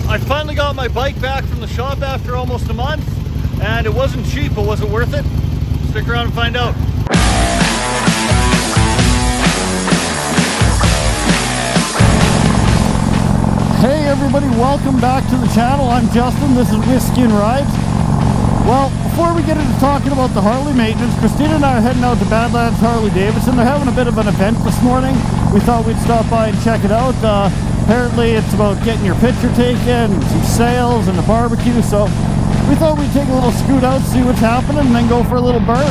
I finally got my bike back from the shop after almost a month, and it wasn't cheap, but was it worth it? Stick around and find out. Hey everybody, welcome back to the channel. I'm Justin, this is Whiskey and Rides. Well, before we get into talking about the Harley maintenance, Christina and I are heading out to Badlands Harley Davidson. They're having a bit of an event this morning. We thought we'd stop by and check it out. Apparently it's about getting your picture taken, some sales, and a barbecue, so we thought we'd take a little scoot out, see what's happening, and then go for a little burn.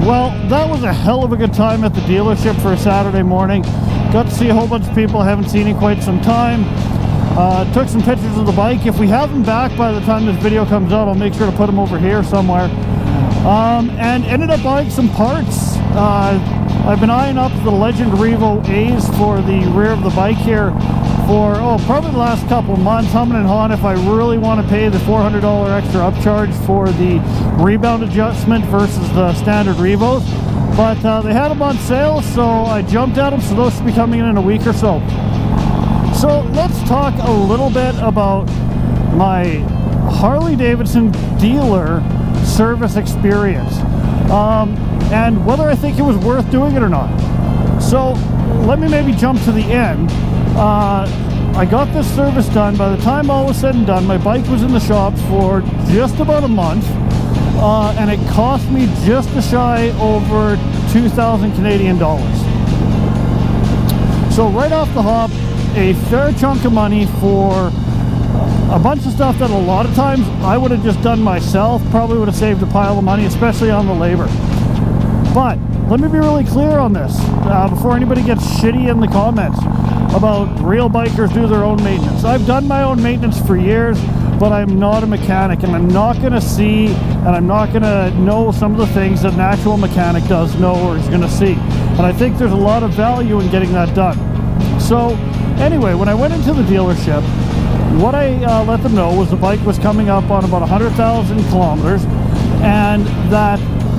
Well, that was a hell of a good time at the dealership for a Saturday morning. Got to see a whole bunch of people I haven't seen in quite some time. Took some pictures of the bike. If we have them back by the time this video comes out, I'll make sure to put them over here somewhere. And ended up buying some parts. I've been eyeing up the Legend Revo A's for the rear of the bike here for, probably the last couple of months, humming and hawing if I really want to pay the $400 extra upcharge for the rebound adjustment versus the standard Revos. But they had them on sale, so I jumped at them, so those should be coming in a week or so. So let's talk a little bit about my Harley Davidson dealer service experience and whether I think it was worth doing it or not. So let me maybe jump to the end. I got this service done. By the time all was said and done, my bike was in the shop for just about a month, and it cost me just a shy over 2,000 Canadian dollars. So right off the hop, a fair chunk of money for a bunch of stuff that a lot of times I would have just done myself. Probably would have saved a pile of money, especially on the labor. But let me be really clear on this before anybody gets shitty in the comments about real bikers do their own maintenance. I've done my own maintenance for years, but I'm not a mechanic, and I'm not going to see, and I'm not going to know some of the things that an actual mechanic does know or is going to see. And I think there's a lot of value in getting that done. So anyway, when I went into the dealership, what I let them know was the bike was coming up on about 100,000 kilometers, and that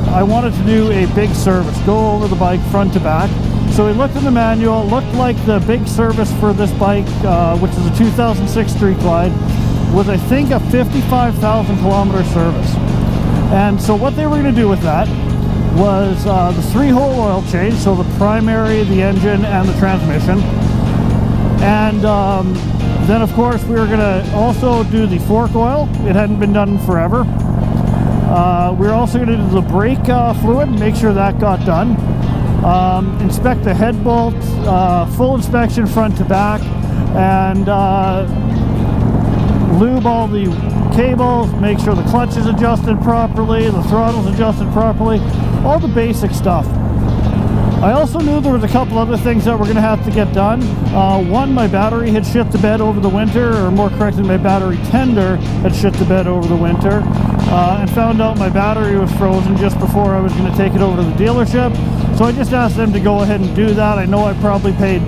I wanted to do a big service, go over the bike front to back. So we looked in the manual. It looked like the big service for this bike, which is a 2006 Street Glide, was I think a 55,000 kilometer service. And so what they were going to do with that was the 3-hole oil change, so the primary, the engine, and the transmission. And then of course we were going to also do the fork oil. It hadn't been done forever. We were also going to do the brake fluid and make sure that got done. Inspect the head bolt, full inspection front to back, and lube all the cables, make sure the clutch is adjusted properly, the throttle's adjusted properly, all the basic stuff. I also knew there was a couple other things that were going to have to get done. One, my battery had shit the bed over the winter, or more correctly, my battery tender had shit the bed over the winter, and found out my battery was frozen just before I was going to take it over to the dealership. So I just asked them to go ahead and do that. I know I probably paid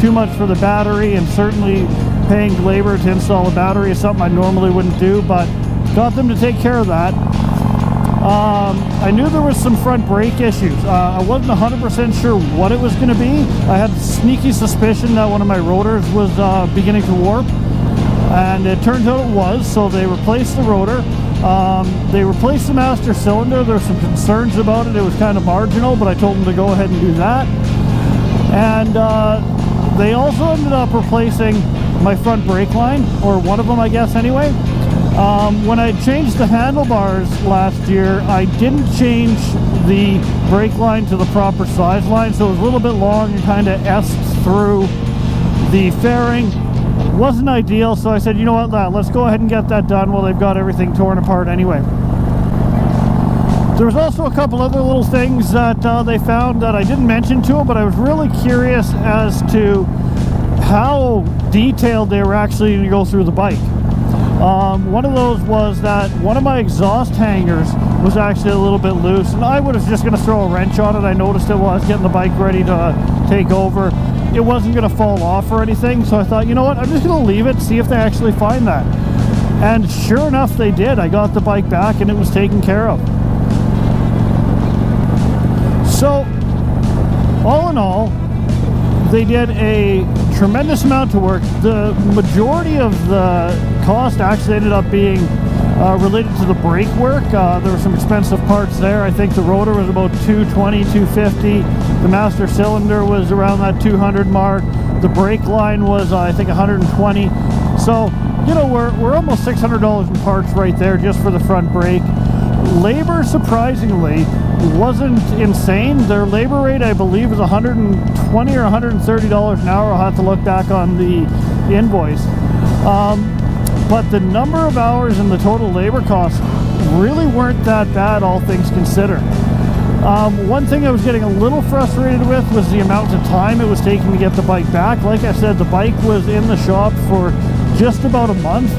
too much for the battery, and certainly paying labor to install a battery is something I normally wouldn't do, but got them to take care of that. I knew there was some front brake issues. I wasn't 100% sure what it was going to be. I had a sneaky suspicion that one of my rotors was beginning to warp, and it turns out it was, so they replaced the rotor. They replaced the master cylinder. There's some concerns about it. It was kind of marginal, but I told them to go ahead and do that. And they also ended up replacing my front brake line, or one of them, I guess, anyway. When I changed the handlebars last year, I didn't change the brake line to the proper size line, so it was a little bit long and kind of S-ed through the fairing. Wasn't ideal, so I said, you know what, let's go ahead and get that done while they've got everything torn apart anyway. There was also a couple other little things that they found that I didn't mention to them, but I was really curious as to how detailed they were actually going to go through the bike. One of those was that one of my exhaust hangers was actually a little bit loose, and I was just going to throw a wrench on it. I noticed it while I was getting the bike ready to take over. It wasn't going to fall off or anything, so I thought, you know what, I'm just going to leave it, see if they actually find that. And sure enough, they did. I got the bike back and it was taken care of. So, all in all, they did a tremendous amount of work. The majority of the cost actually ended up being related to the brake work. There were some expensive parts there. I think the rotor was about $220, $250. The master cylinder was around that $200 mark. The brake line was, I think, $120. So, you know, we're almost $600 in parts right there just for the front brake. Labor, surprisingly, wasn't insane. Their labor rate, I believe, is $120 or $130 an hour. I'll have to look back on the invoice. But the number of hours and the total labor costs really weren't that bad, all things considered. One thing I was getting a little frustrated with was the amount of time it was taking to get the bike back. Like I said, the bike was in the shop for just about a month.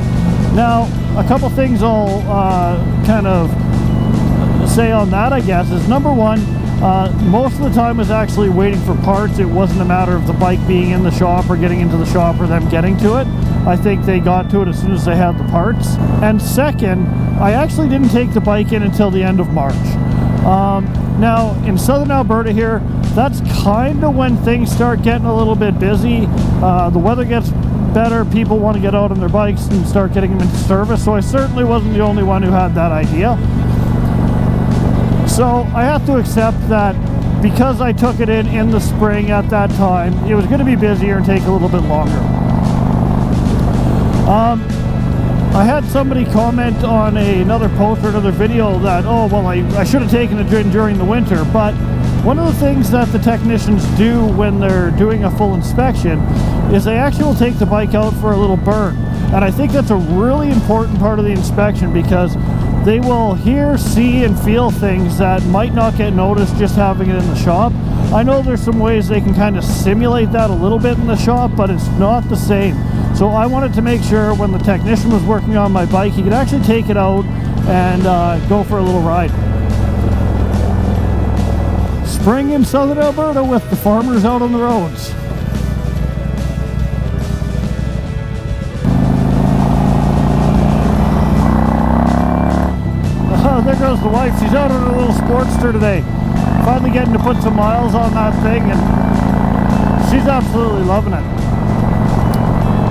Now, a couple things I'll kind of say on that, I guess, is number one, most of the time was actually waiting for parts. It wasn't a matter of the bike being in the shop or getting into the shop or them getting to it. I think they got to it as soon as they had the parts. And second, I actually didn't take the bike in until the end of March. Now, in southern Alberta here, that's kind of when things start getting a little bit busy. The weather gets better, people want to get out on their bikes and start getting them into service, so I certainly wasn't the only one who had that idea. So I have to accept that because I took it in the spring at that time, it was going to be busier and take a little bit longer. I had somebody comment on another post or another video that, oh, well, I should have taken it during the winter, but one of the things that the technicians do when they're doing a full inspection is they actually will take the bike out for a little burn. And I think that's a really important part of the inspection because they will hear, see, and feel things that might not get noticed just having it in the shop. I know there's some ways they can kind of simulate that a little bit in the shop, but it's not the same. So I wanted to make sure when the technician was working on my bike, he could actually take it out and go for a little ride. Spring in southern Alberta with the farmers out on the roads. There goes the wife. She's out on her little Sportster today. Finally getting to put some miles on that thing, and she's absolutely loving it.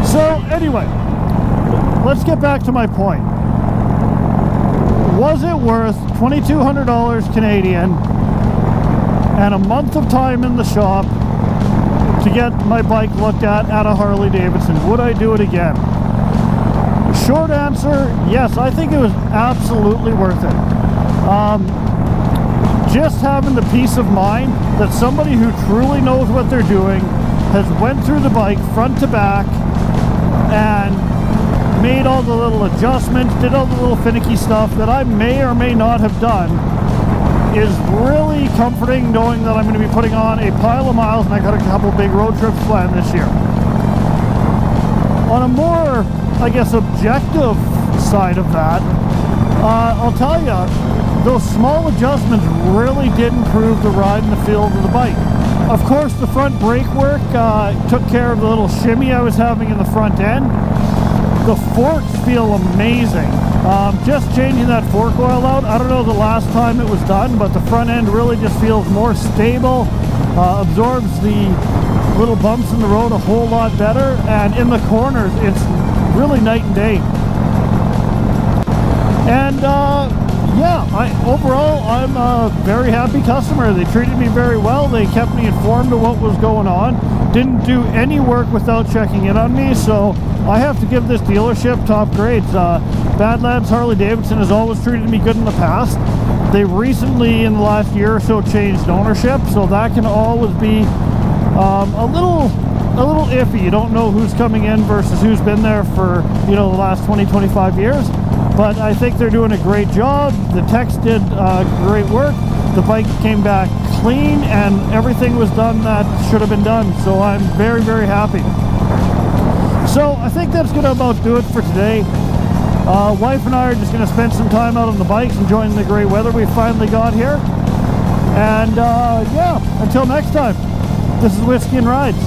So anyway, let's get back to my point. Was it worth $2,200 Canadian and a month of time in the shop to get my bike looked at a Harley Davidson? Would I do it again? Short answer, yes, I think it was absolutely worth it. Just having the peace of mind that somebody who truly knows what they're doing has went through the bike front to back and made all the little adjustments, did all the little finicky stuff that I may or may not have done is really comforting, knowing that I'm going to be putting on a pile of miles and I got a couple big road trips planned this year. On a more, I guess, objective side of that, I'll tell you, those small adjustments really did improve the ride and the feel of the bike. Of course, the front brake work took care of the little shimmy I was having in the front end. The forks feel amazing. Just changing that fork oil out, I don't know the last time it was done, but the front end really just feels more stable, absorbs the little bumps in the road a whole lot better, and in the corners, it's really night and day. And yeah, overall, I'm a very happy customer. They treated me very well. They kept me informed of what was going on. Didn't do any work without checking in on me, so I have to give this dealership top grades. Badlands Harley Davidson has always treated me good in the past. They recently, in the last year or so, changed ownership, so that can always be a little a little iffy. You don't know who's coming in versus who's been there for, you know, the last 20-25 years. But I think they're doing a great job. The techs did great work. The bike came back clean and everything was done that should have been done. So I'm very, very happy. So I think that's going to about do it for today. Wife and I are just going to spend some time out on the bikes, enjoying the great weather we finally got here. And yeah, until next time, this is Whiskey and Rides.